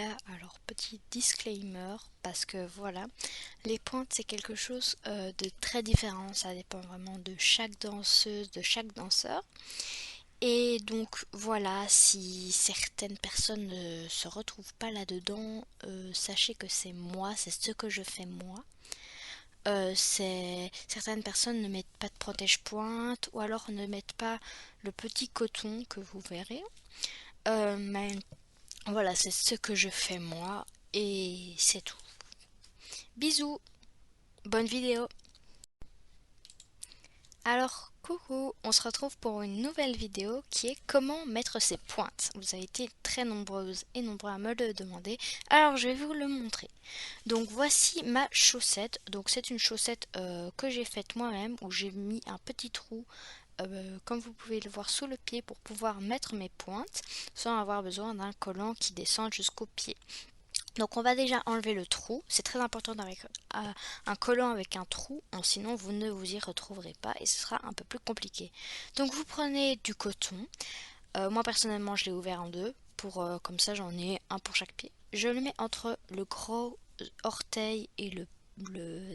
Julia. Alors petit disclaimer parce que voilà, les pointes c'est quelque chose de très différent, ça dépend vraiment de chaque danseuse, de chaque danseur. Et donc voilà, si certaines personnes ne se retrouvent pas là-dedans, sachez que c'est moi, c'est ce que je fais moi. Certaines personnes ne mettent pas de protège-pointe ou alors ne mettent pas le petit coton que vous verrez. Mais voilà, c'est ce que je fais moi et c'est tout. Bisous, bonne vidéo. Alors, coucou, on se retrouve pour une nouvelle vidéo qui est comment mettre ses pointes. Vous avez été très nombreuses et nombreux à me le demander, alors je vais vous le montrer. Donc voici ma chaussette. Donc c'est une chaussette que j'ai faite moi-même où j'ai mis un petit trou comme vous pouvez le voir sous le pied pour pouvoir mettre mes pointes sans avoir besoin d'un collant qui descende jusqu'au pied. Donc on va déjà enlever le trou, c'est très important avec un collant avec un trou, sinon vous ne vous y retrouverez pas et ce sera un peu plus compliqué. Donc vous prenez du coton, moi personnellement je l'ai ouvert en deux, comme ça j'en ai un pour chaque pied. Je le mets entre le gros orteil et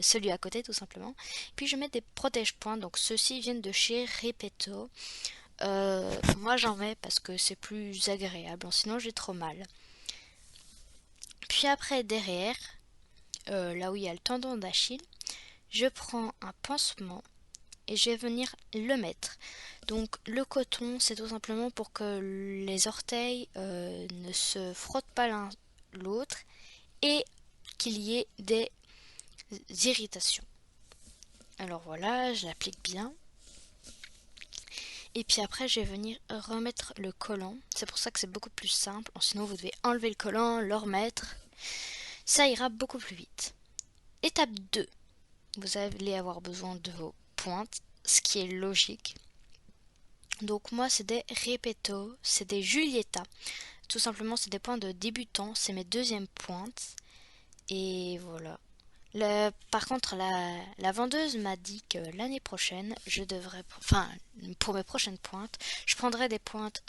celui à côté tout simplement. Puis je mets des protège-points, donc ceux-ci viennent de chez Repetto. Moi j'en mets parce que c'est plus agréable, sinon j'ai trop mal. Puis après derrière, là où il y a le tendon d'Achille, je prends un pansement et je vais venir le mettre. Donc le coton c'est tout simplement pour que les orteils ne se frottent pas l'un l'autre et qu'il y ait des irritations. Alors voilà, je l'applique bien. Et puis après je vais venir remettre le collant. C'est pour ça que c'est beaucoup plus simple. Sinon vous devez enlever le collant, le remettre. Ça ira beaucoup plus vite. Étape 2. Vous allez avoir besoin de vos pointes, ce qui est logique. Donc moi c'est des Repetto, c'est des Julieta. Tout simplement c'est des points de débutant, c'est mes deuxièmes pointes. Et voilà. Par contre la vendeuse m'a dit que l'année prochaine je devrais, pour mes prochaines pointes, je prendrai des pointes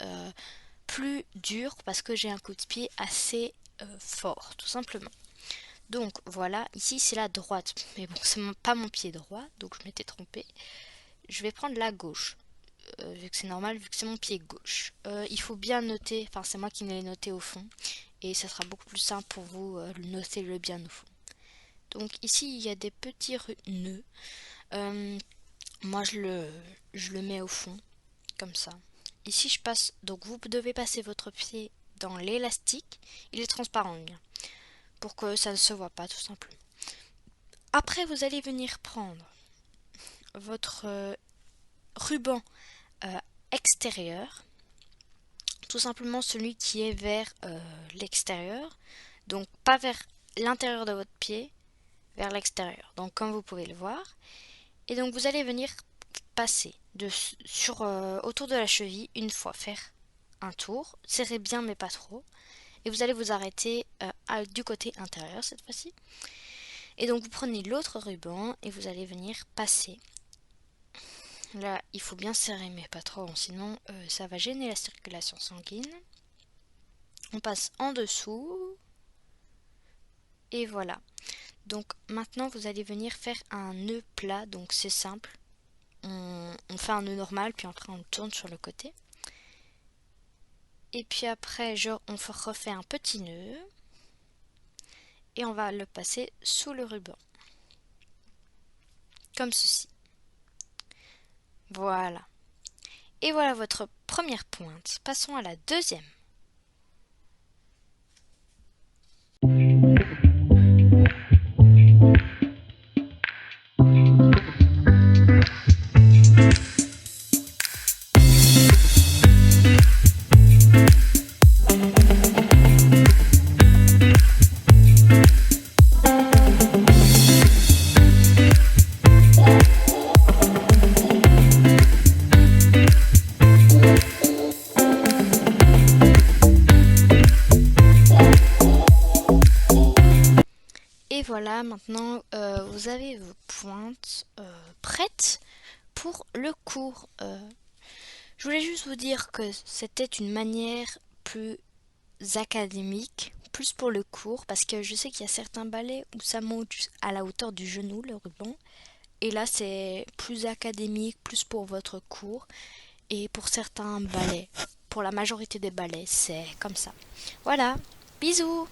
plus dures parce que j'ai un coup de pied assez fort tout simplement. Donc voilà, ici c'est la droite, mais bon c'est pas mon pied droit, donc je m'étais trompée. Je vais prendre la gauche, vu que c'est normal, vu que c'est mon pied gauche. Il faut bien noter, enfin c'est moi qui l'ai noté au fond, et ça sera beaucoup plus simple pour vous, notez-le bien au fond. Donc ici il y a des petits nœuds, moi je le mets au fond, comme ça. Ici je passe, donc vous devez passer votre pied dans l'élastique, il est transparent le mien, pour que ça ne se voit pas tout simplement. Après vous allez venir prendre votre ruban extérieur, tout simplement celui qui est vers l'extérieur, donc pas vers l'intérieur de votre pied, vers l'extérieur, donc comme vous pouvez le voir. Et donc vous allez venir passer autour de la cheville une fois, faire un tour, serrez bien mais pas trop, et vous allez vous arrêter du côté intérieur cette fois-ci. Et donc vous prenez l'autre ruban et vous allez venir passer. Là, il faut bien serrer, mais pas trop, sinon ça va gêner la circulation sanguine. On passe en dessous. Et voilà. Donc maintenant, vous allez venir faire un nœud plat. Donc c'est simple. On fait un nœud normal, puis après on le tourne sur le côté. Et puis après, on refait un petit nœud. Et on va le passer sous le ruban. Comme ceci. Voilà. Et voilà votre première pointe. Passons à la deuxième. Et voilà, maintenant vous avez vos pointes prêtes pour le cours. Je voulais juste vous dire que c'était une manière plus académique plus pour le court parce que je sais qu'il y a certains ballets où ça monte à la hauteur du genou, le ruban. Et là, c'est plus académique, plus pour votre cours. Et pour certains ballets, pour la majorité des ballets, c'est comme ça. Voilà, bisous!